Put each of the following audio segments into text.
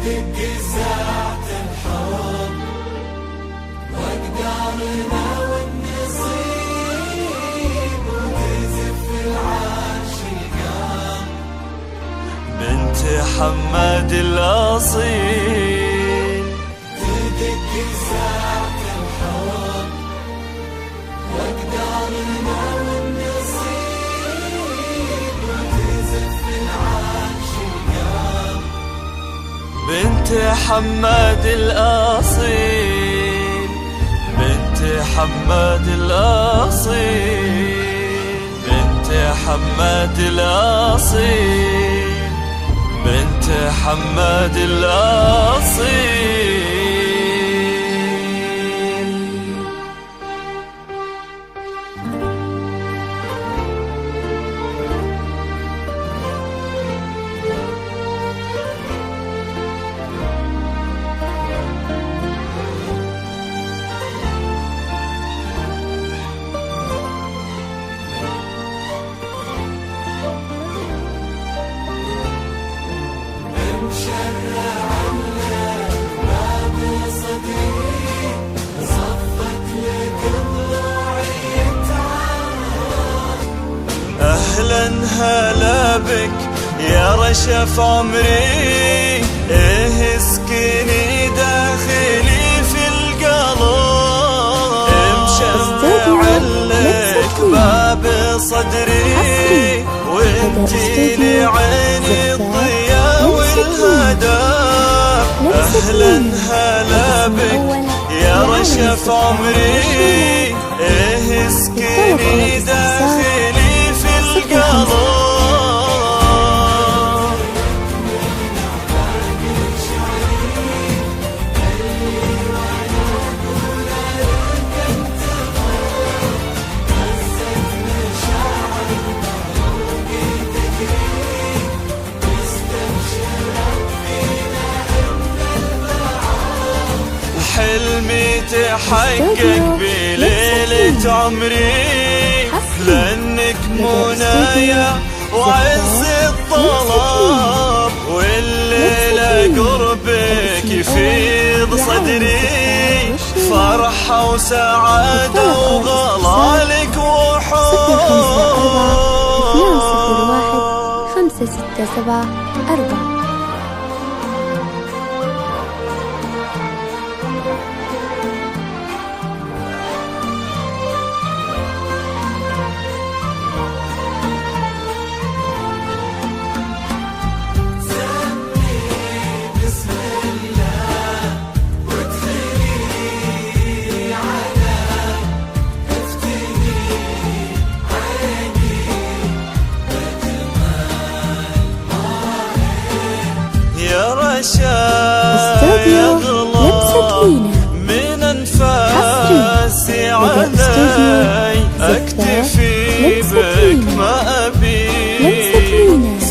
تدق ساعة الحب وأقدارنا والنصيب وتزف العرش القام. بنت حماد الأصيل تدق ساعة الحب وأقدارنا والنصيب وتزف العرش القام. بنت حماد الأصيل، بنت حماد الأصيل، بنت حماد الأصيل، بنت حماد الأصيل. مشرع باب صدري صفت لك ضلوعي تعال. أهلا هلا بك يا رشف عمري، إيه اسكني داخلي في القلب. مشرع لك باب صدري وانتي لعيني الضياء والهدى. أهلا هلا بك يا رشف عمري، إيه اسكني داخلي في القلب. حلمي تحقق بليلة عمري، لأنك منايا وعز الطلب. والليلة قربك يفيض صدري، فرحة وسعادة وغلالك وحب. 201-567-4. يا غلا من أنفاسي علي، أكتفي بك ما أبي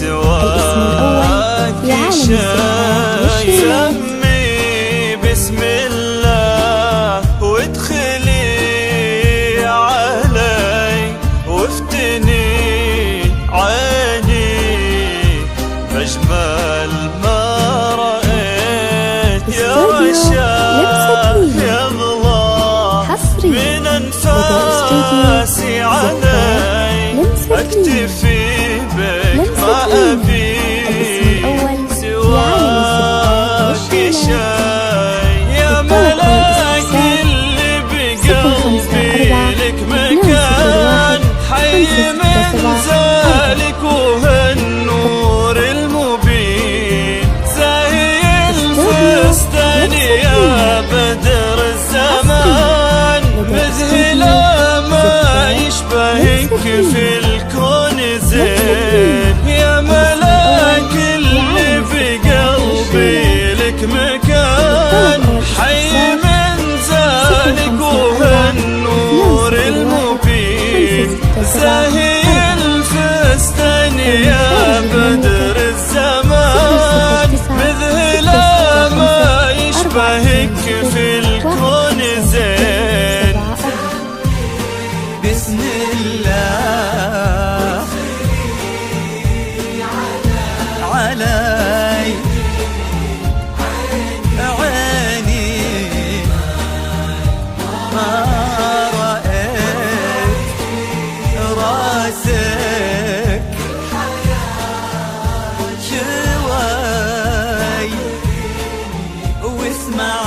سواك شيء. سمي بسم الله وادخلي علي وافتني عيني بأجمل ما من أنفاسي علي، أكتفي بك ما أبي سواك شيء. يا ملاك اللي بقلبي لك مكان، حي من ذلك وهالنور المبين. زاهي الفستان يا بدر الزمان، مذهلة ما يشبهك في الكون زين. يا ملاك اللي بقلبي لك مكان، حي من ذلك وهالنور المبين. زاهي اسمع